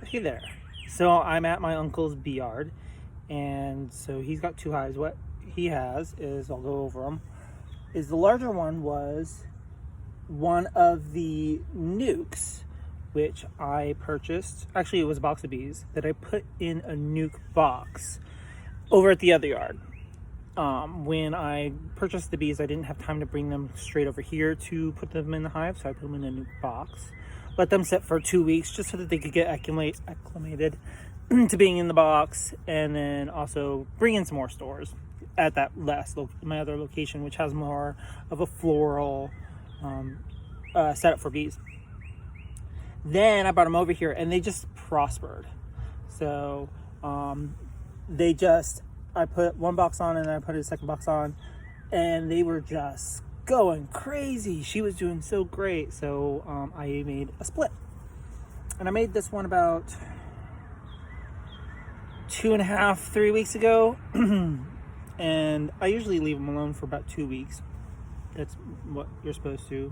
Hey there. So I'm at my uncle's bee yard, and so he's got two hives. What he has is, I'll go over them, is the larger one was one of the nukes, which I purchased. Actually, it was a box of bees that I put in a nuke box over at the other yard. When I purchased the bees, I didn't have time to bring them straight over here to put them in the hive, so I put them in a nuke box. Let them sit for 2 weeks just so that they could get acclimated to being in the box, and then also bring in some more stores at that my other location, which has more of a floral setup for bees. Then I brought them over here, and they just prospered. So I put one box on, and then I put a second box on, and they were just going crazy. She was doing so great. So I made a split, and I made this one about 2.5, 3 weeks ago. And I usually leave them alone for about 2 weeks. That's what you're supposed to.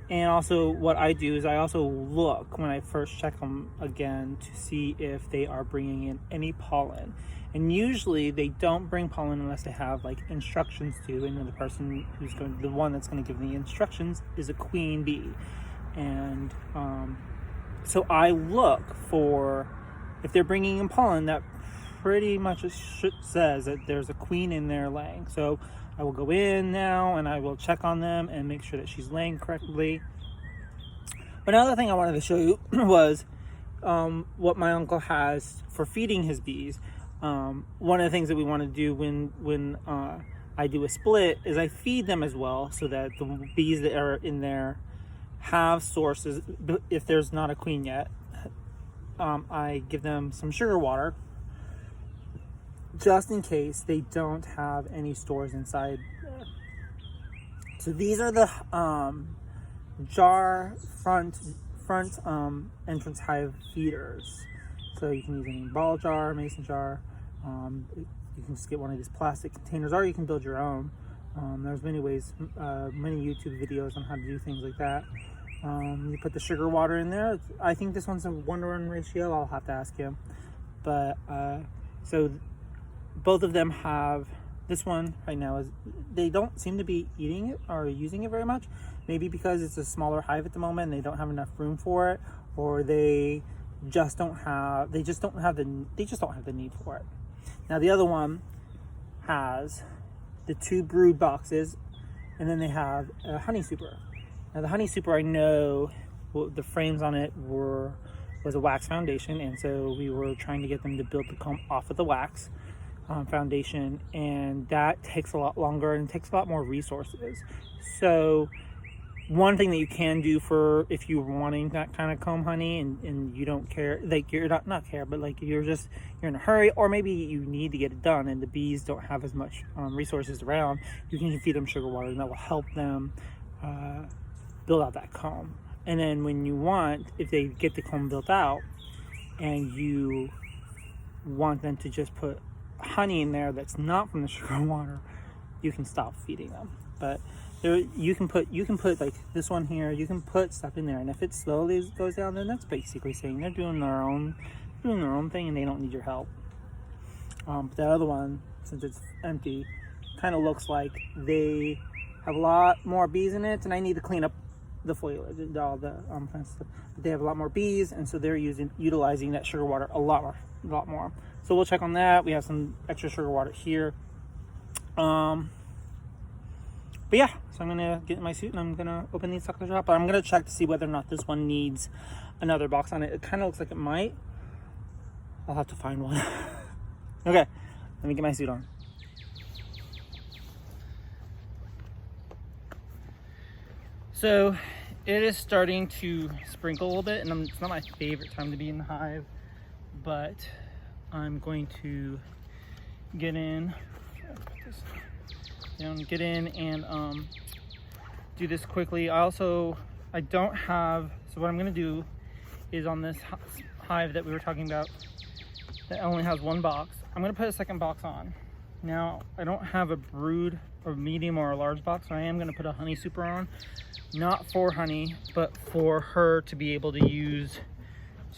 And also what I do is I also look when I first check them again to see if they are bringing in any pollen. And usually they don't bring pollen unless they have like instructions to, and then the one that's going to give the instructions is a queen bee. And so I look for, if they're bringing in pollen, that pretty much says that there's a queen in there laying. So I will go in now and I will check on them and make sure that she's laying correctly. But another thing I wanted to show you was what my uncle has for feeding his bees. One of the things that we want to do when I do a split is I feed them as well, so that the bees that are in there have sources. If there's not a queen yet, I give them some sugar water, just in case they don't have any stores inside. So these are the jar front entrance hive feeders. So you can use any ball jar, mason jar. You can just get one of these plastic containers, or you can build your own. There's many ways, many YouTube videos on how to do things like that. You put the sugar water in there. I think this one's a 1-to-1 ratio. I'll have to ask him. But so both of them have, this one right now they don't seem to be eating it or using it very much. Maybe because it's a smaller hive at the moment and they don't have enough room for it, or they just don't have the need for it. Now the other one has the 2 brood boxes, and then they have a honey super. Now the honey super, I know the frames on it was a wax foundation, and so we were trying to get them to build the comb off of the wax foundation, and that takes a lot longer and takes a lot more resources. So one thing that you can do for if you're wanting that kind of comb honey and you don't care, like you're not care, but like you're in a hurry, or maybe you need to get it done and the bees don't have as much resources around, you can feed them sugar water, and that will help them build out that comb. And then when you want, if they get the comb built out and you want them to just put honey in there that's not from the sugar water, you can stop feeding them. But you can put like this one here, you can put stuff in there, and if it slowly goes down, then that's basically saying they're doing their own thing and they don't need your help. But the other one, since it's empty, kind of looks like they have a lot more bees in it, and I need to clean up the foliage and all the kind of stuff. But they have a lot more bees, and so they're utilizing that sugar water a lot more. So we'll check on that. We have some extra sugar water here. But yeah, so I'm gonna get in my suit and I'm gonna open these suckers up. But I'm gonna check to see whether or not this one needs another box on it. It kind of looks like it might. I'll have to find one. Okay, let me get my suit on. So it is starting to sprinkle a little bit, and it's not my favorite time to be in the hive, but I'm going to get in. Get in and do this quickly. I don't have, so what I'm going to do is on this hive that we were talking about that only has 1 box, I'm going to put a second box on. Now I don't have a brood or medium or a large box, so I am going to put a honey super on, not for honey but for her to be able to use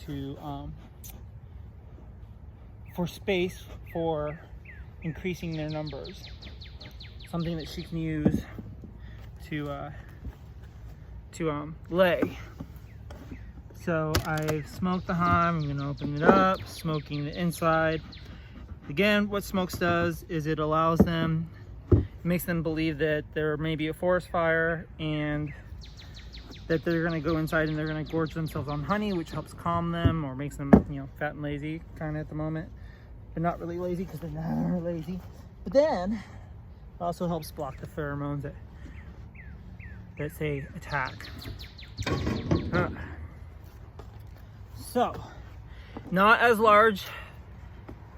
to for space for increasing their numbers. Something that she can use to lay. So I've smoked the hive. I'm going to open it up, smoking the inside. Again, what smokes does is it allows them, it makes them believe that there may be a forest fire and that they're going to go inside and they're going to gorge themselves on honey, which helps calm them or makes them, you know, fat and lazy kind of at the moment. But not really lazy because they're never lazy. But then it also helps block the pheromones that say attack. So, not as large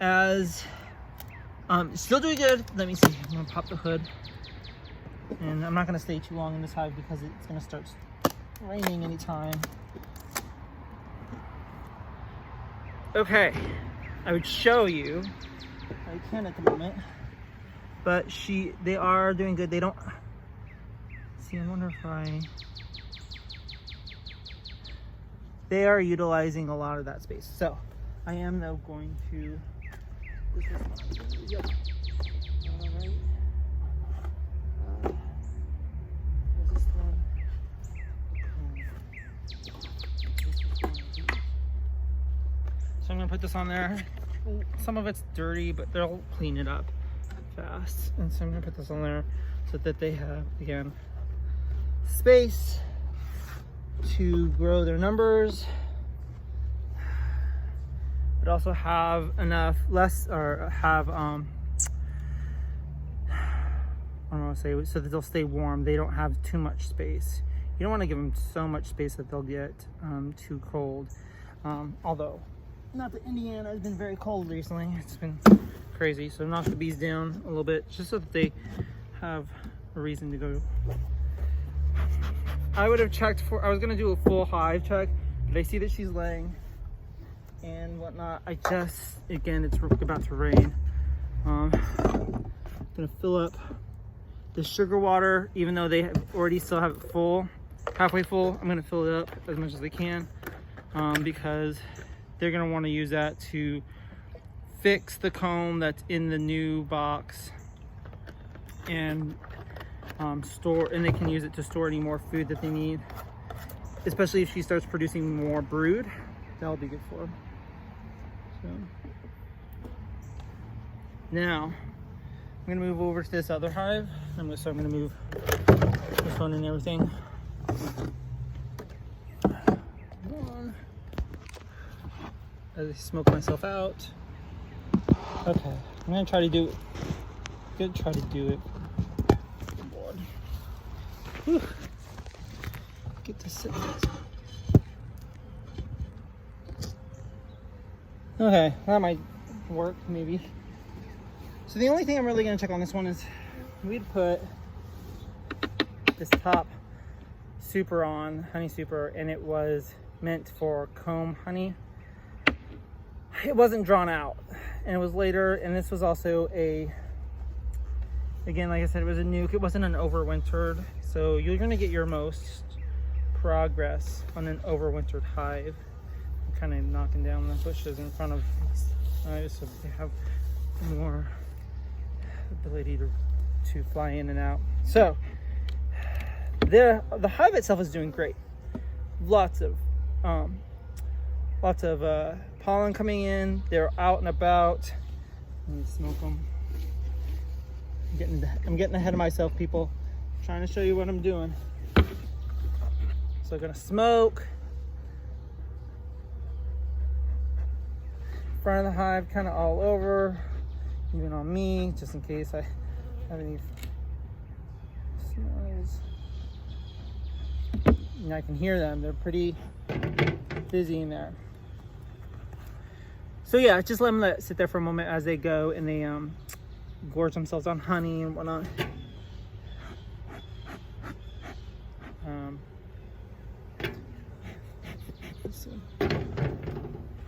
as, still doing good. Let me see, I'm gonna pop the hood. And I'm not gonna stay too long in this hive because it's gonna start raining anytime. Okay, I would show you, I can at the moment, but they are doing good. They don't, see, I wonder if they are utilizing a lot of that space. So I am though going to, this is what I'm gonna do. Yep. All right. Where's this one? So I'm gonna put this on there. Some of it's dirty, but they'll clean it up fast. And so I'm gonna put this on there so that they have, again, space to grow their numbers, but also have enough, have, I don't know what to say, so that they'll stay warm. They don't have too much space. You don't want to give them so much space that they'll get too cold. Although, not that Indiana has been very cold recently. It's been crazy. So knock the bees down a little bit, just so that they have a reason to go. I would have checked for, I was going to do a full hive check, but I see that she's laying and whatnot. I just, again, it's about to rain. I'm going to fill up the sugar water, even though they already still have it full, halfway full. I'm going to fill it up as much as I can because they're going to want to use that to fix the comb that's in the new box and store, and they can use it to store any more food that they need, especially if she starts producing more brood. That'll be good for her. So now I'm gonna move over to this other hive. I'm gonna move this one and everything. As I smoke myself out. Okay, I'm gonna try to do it. Whew. Get to sit. Okay, that might work maybe. So the only thing I'm really gonna check on this one is we'd put this top super on, honey super, and it was meant for comb honey. It wasn't drawn out, and it was later, and this was also again, like I said, it was a nuke. It wasn't an overwintered. So you're gonna get your most progress on an overwintered hive. I'm kind of knocking down the bushes in front of hives so they have more ability to fly in and out. So the hive itself is doing great. Lots of pollen coming in. They're out and about. Let me smoke them. I'm getting ahead of myself, people. Trying to show you what I'm doing. So I'm gonna smoke front of the hive, kind of all over, even on me, just in case I have any smells. And I can hear them. They're pretty busy in there. So yeah, just let them sit there for a moment as they go and they gorge themselves on honey and whatnot. Let's see.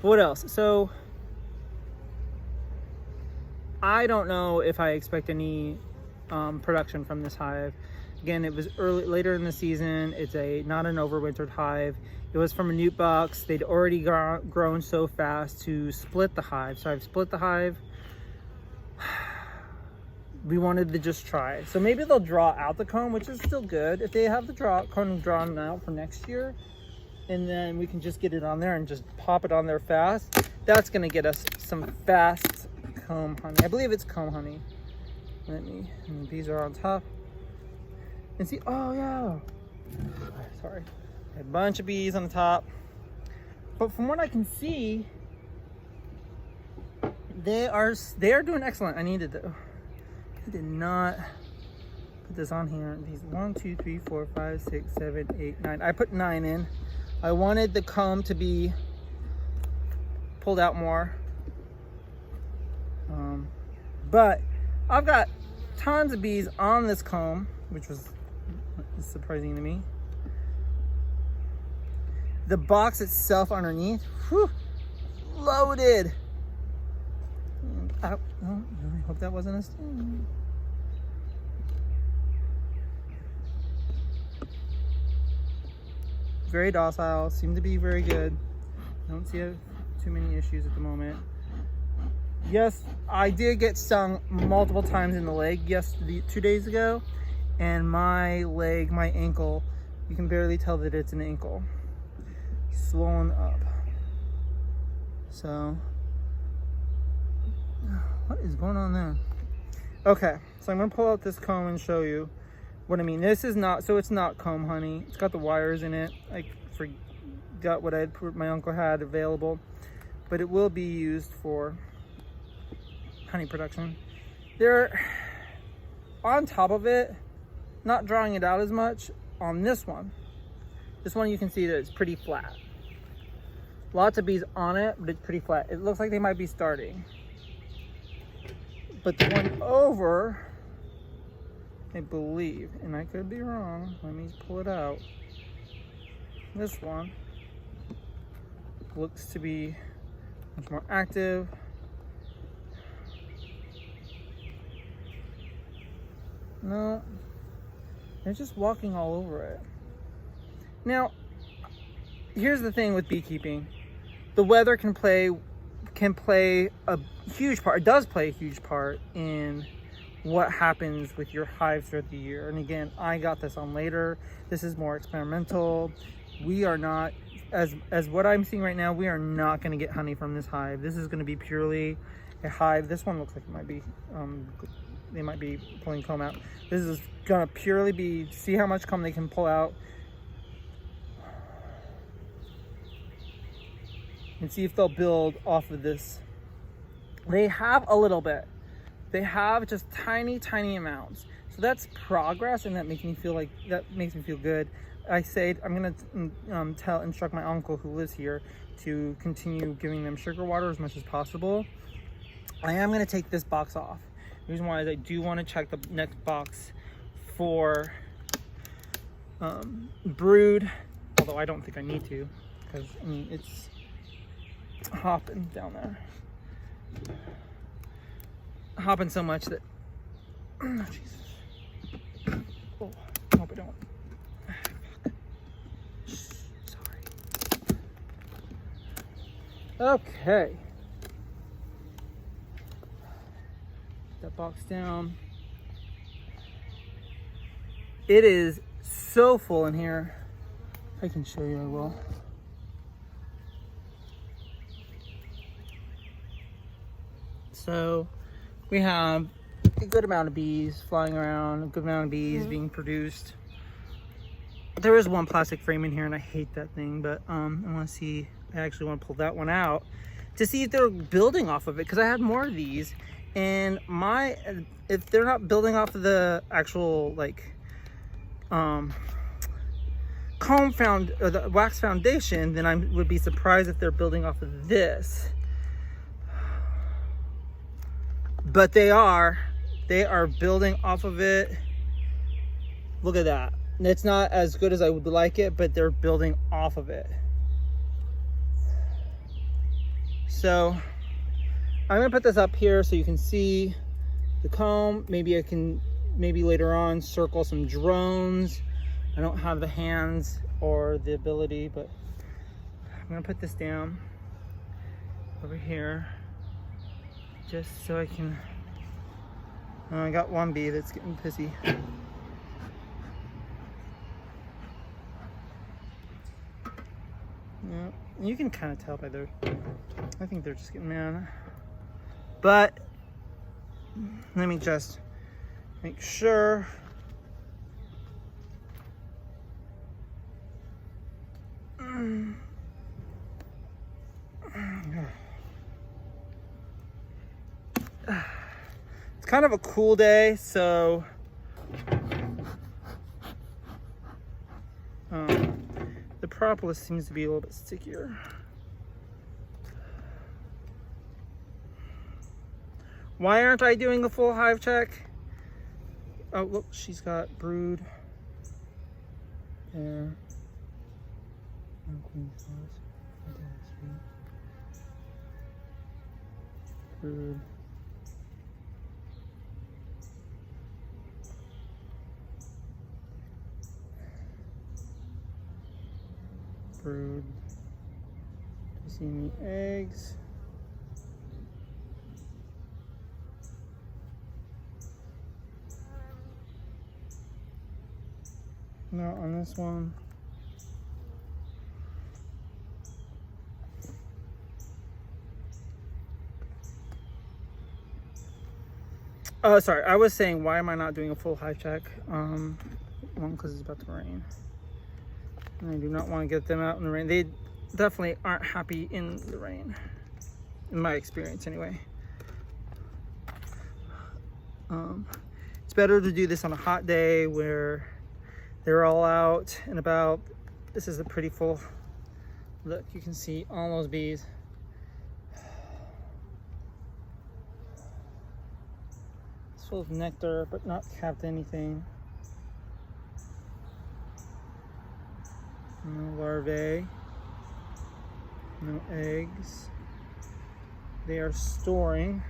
What else? So I don't know if I expect any production from this hive. Again, it was later in the season. It's not an overwintered hive. It was from a newt box. They'd already grown so fast to split the hive. So I've split the hive. We wanted to just try. So maybe they'll draw out the comb, which is still good. If they have the comb drawn out for next year, and then we can just get it on there and just pop it on there fast. That's gonna get us some fast comb honey. I believe it's comb honey. And the bees are on top. And see, oh yeah. Sorry. A bunch of bees on the top. But from what I can see, they are doing excellent. I did not put this on here. These 1, 2, 3, 4, 5, 6, 7, 8, 9. I put 9 in. I wanted the comb to be pulled out more. But I've got tons of bees on this comb, which was surprising to me. The box itself underneath, whew, loaded. I hope that wasn't a sting. Very docile, seem to be very good. I don't see too many issues at the moment. Yes, I did get stung multiple times in the leg 2 days ago, and my leg, my ankle, you can barely tell that it's an ankle. Swollen up. So, what is going on there? Okay, so I'm gonna pull out this comb and show you what I mean. This is not, so it's not comb honey. It's got the wires in it. I forgot what my uncle had available, but it will be used for honey production. They're on top of it, not drawing it out as much on this one. This one you can see that it's pretty flat. Lots of bees on it, but it's pretty flat. It looks like they might be starting. But the one over, I believe, and I could be wrong, let me pull it out. This one looks to be much more active. No, they're just walking all over it. Now, here's the thing with beekeeping. The weather can play a huge part. It does play a huge part in what happens with your hives throughout the year. And again, I got this on later. This is more experimental. We are not, as what I'm seeing right now, we are not going to get honey from this hive. This is going to be purely a hive. This one looks like it might be, they might be pulling comb out. This is going to purely be, see how much comb they can pull out. And see if they'll build off of this. They have a little bit. They have just tiny amounts. So that's progress, and that makes me feel good. I said I'm gonna instruct my uncle who lives here to continue giving them sugar water as much as possible. I am gonna take this box off. The reason why is I do want to check the next box for brood, although I don't think I need to, because I mean it's hopping down there, hopping so much that oh, Jesus. Oh, hope I don't. Sorry. Okay, that box down. It is so full in here. If I can show you, I will. So we have a good amount of bees flying around, a good amount of bees being produced. There is one plastic frame in here and I hate that thing, but I want to see, I actually want to pull that one out to see if they're building off of it, because I had more of these, and if they're not building off of the actual like comb or the wax foundation, then I would be surprised if they're building off of this. But they are building off of it. Look at that. It's not as good as I would like it, but they're building off of it. So I'm gonna put this up here so you can see the comb. Maybe I can maybe later on circle some drones. I don't have the hands or the ability, but I'm gonna put this down over here just so I can. I got one bee that's getting pissy. Yeah, you can kind of tell by their. I think they're just getting mad. But let me just make sure. It's kind of a cool day, so the propolis seems to be a little bit stickier. Why aren't I doing a full hive check? Oh, look, she's got brood there. Brood. Brood. Do you see any eggs? No, on this one. Oh, sorry. I was saying, why am I not doing a full hive check? One, because it's about to rain. And I do not want to get them out in the rain. They definitely aren't happy in the rain, in my experience anyway. It's better to do this on a hot day where they're all out and about. This is a pretty full look. You can see all those bees. It's full of nectar, but not capped anything. No larvae, no eggs. They are storing.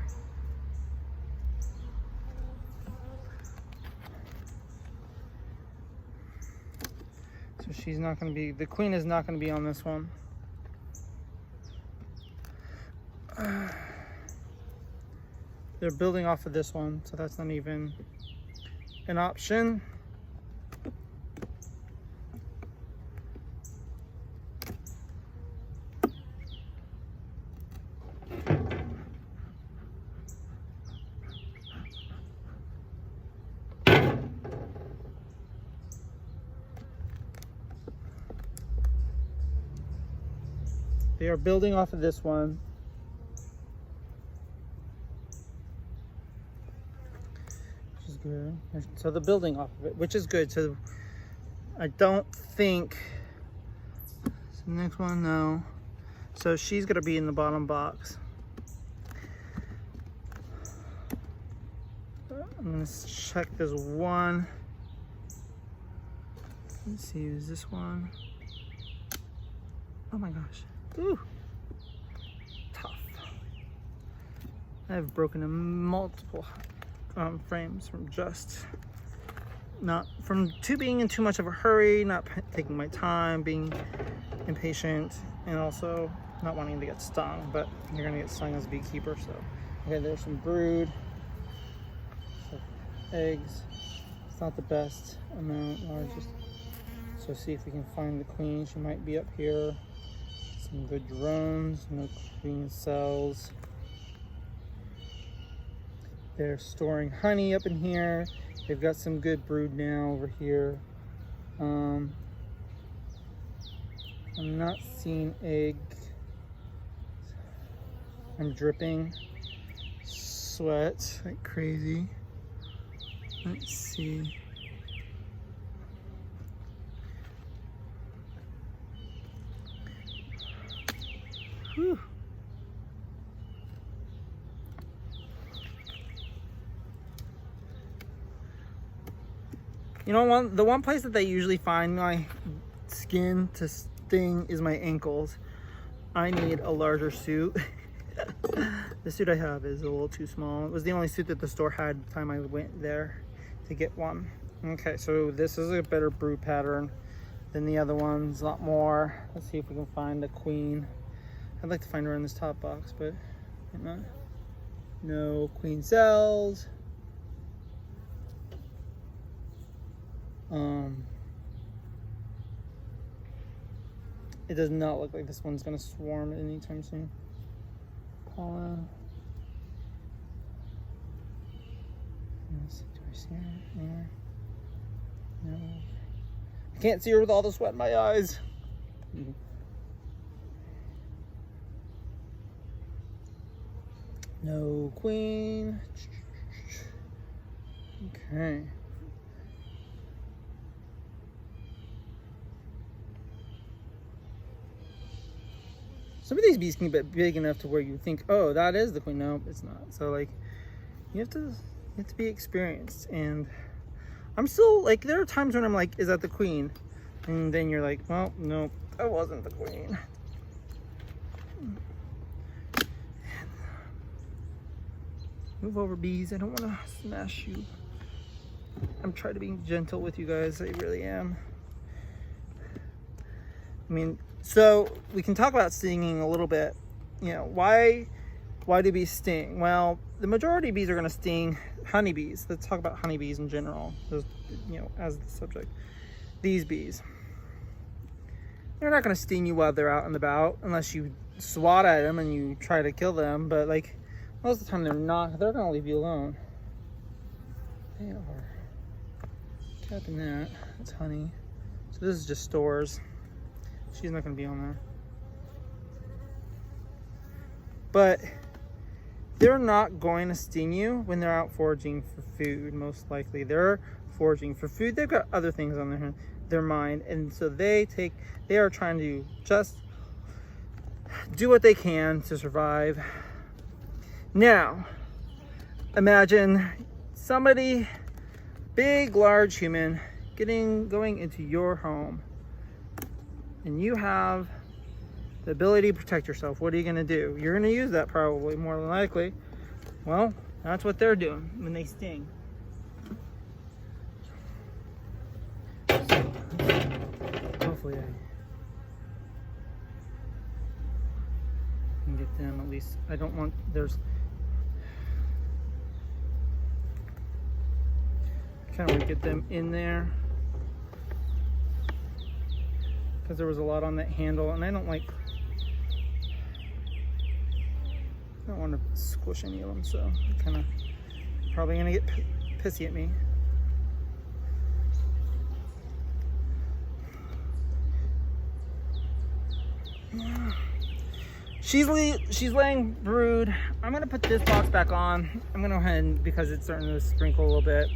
So she's not going to be, the queen is not going to be on this one. They're building off of this one, so that's not even an option. They are building off of this one. Which is good. So they're building off of it, which is good. So I don't think, so the next one, no. So she's gonna be in the bottom box. I'm gonna check this one. Let's see, is this one? Oh my gosh. Ooh, tough. I've broken in multiple frames from just not from being in too much of a hurry, not taking my time, being impatient, and also not wanting to get stung. But you're gonna get stung as a beekeeper. So okay, there's some brood, so eggs. It's not the best amount. So see if we can find the queen. She might be up here. Some good drones, no queen cells. They're storing honey up in here. They've got some good brood now over here. I'm not seeing egg. I'm dripping sweat like crazy. Let's see. Whew. You know, the one place that they usually find my skin to sting is my ankles. I need a larger suit. The suit I have is a little too small. It was the only suit that the store had the time I went there to get one. Okay, so this is a better brood pattern than the other ones, a lot more. Let's see if we can find the queen. I'd like to find her in this top box, but not. No queen cells. It does not look like this one's gonna swarm anytime soon. Pollen. Yes, do I see her anywhere? No. I can't see her with all the sweat in my eyes. No queen. Okay. Some of these bees can get big enough to where you think, oh, that is the queen. No, it's not. So like, you have to be experienced. And I'm still like, there are times when I'm like, is that the queen? And then you're like, well, no, that wasn't the queen. Move over, bees. I don't want to smash you. I'm trying to be gentle with you guys. I really am. I mean, so we can talk about stinging a little bit. You know, why do bees sting? Well, the majority of bees are going to sting honeybees. Let's talk about honeybees in general, you know, as the subject. These bees, they're not going to sting you while they're out and about unless you swat at them and you try to kill them. But like most of the time, they're going to leave you alone. They are tapping that. That's honey. So this is just stores. She's not going to be on there. But they're not going to sting you when they're out foraging for food, most likely. They're foraging for food. They've got other things on their mind. And so they are trying to just do what they can to survive. Now, imagine somebody, big, large human, going into your home. And you have the ability to protect yourself. What are you going to do? You're going to use that probably, more than likely. Well, that's what they're doing when they sting. Hopefully I can get them at least. I don't want, I kind of want to get them in there. Because there was a lot on that handle, and I don't want to squish any of them, so I'm kind of probably gonna get pissy at me. She's laying brood. I'm gonna put this box back on. I'm gonna go ahead and, because it's starting to sprinkle a little bit,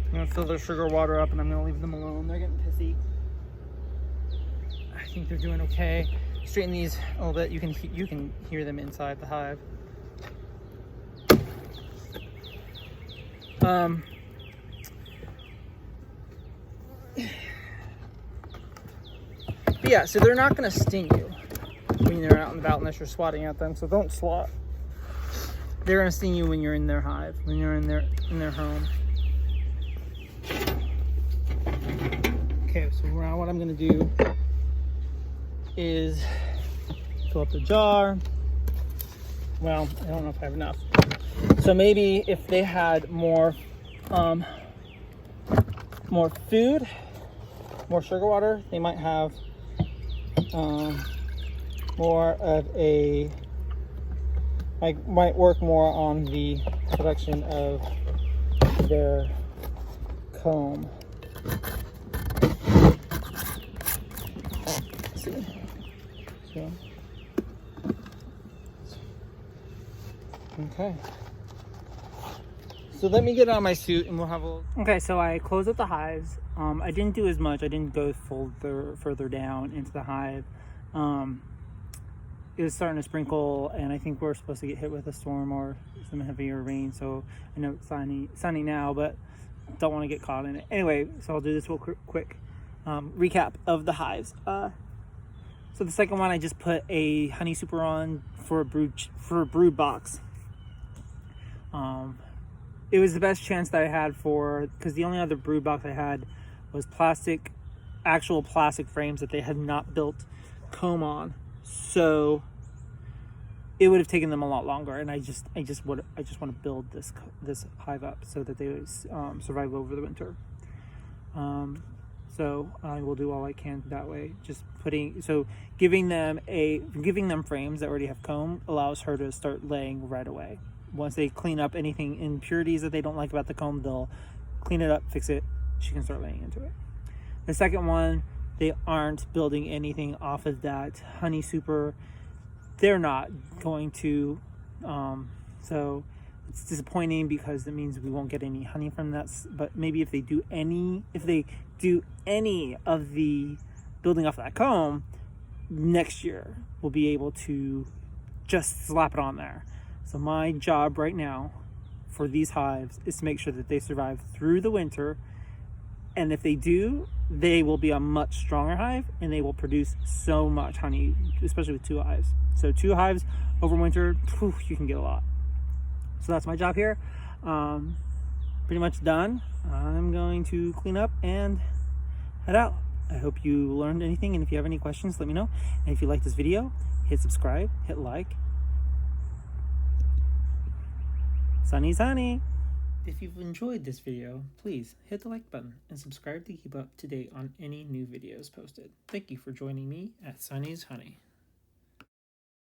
I'm gonna fill their sugar water up, and I'm gonna leave them alone. They're getting pissy. I think they're doing okay. Straighten these a little bit. You can hear them inside the hive. But yeah, so they're not going to sting you when they're out and about unless you're swatting at them. So don't swat. They're going to sting you when you're in their hive, when you're in their home. Okay, so now what I'm going to do is fill up the jar. Well, I don't know if I have enough. So maybe if they had more food, more sugar water, they might have more of a, might work more on the production of their comb. Let's see. So, okay. So let me get on my suit and we'll have a... Okay, so I closed up the hives. I didn't do as much. I didn't go further down into the hive. It was starting to sprinkle, and I think we're supposed to get hit with a storm or some heavier rain. So I know it's sunny now, but don't want to get caught in it. Anyway, so I'll do this real quick recap of the hives. So the second one, I just put a honey super on for a brood box. it was the best chance that I had for, because the only other brood box I had was actual plastic frames that they had not built comb on. So it would have taken them a lot longer, and I just want to build this hive up so that they would survive over the winter. So I will do all I can that way. Just giving them frames that already have comb allows her to start laying right away. Once they clean up anything impurities that they don't like about the comb, they'll clean it up, fix it. She can start laying into it. The second one, they aren't building anything off of that honey super. They're not going to, so it's disappointing because it means we won't get any honey from that. But maybe if they do any of the building off that comb, next year we'll be able to just slap it on there. So my job right now for these hives is to make sure that they survive through the winter. And if they do, they will be a much stronger hive and they will produce so much honey, especially with 2 hives. So 2 hives over winter, you can get a lot. So that's my job here. Pretty much done. I'm going to clean up and head out. I hope you learned anything, and if you have any questions, let me know. And if you like this video, hit subscribe, hit like. Sunny's honey. If you've enjoyed this video, please hit the like button and subscribe to keep up to date on any new videos posted. Thank you for joining me at Sunny's Honey.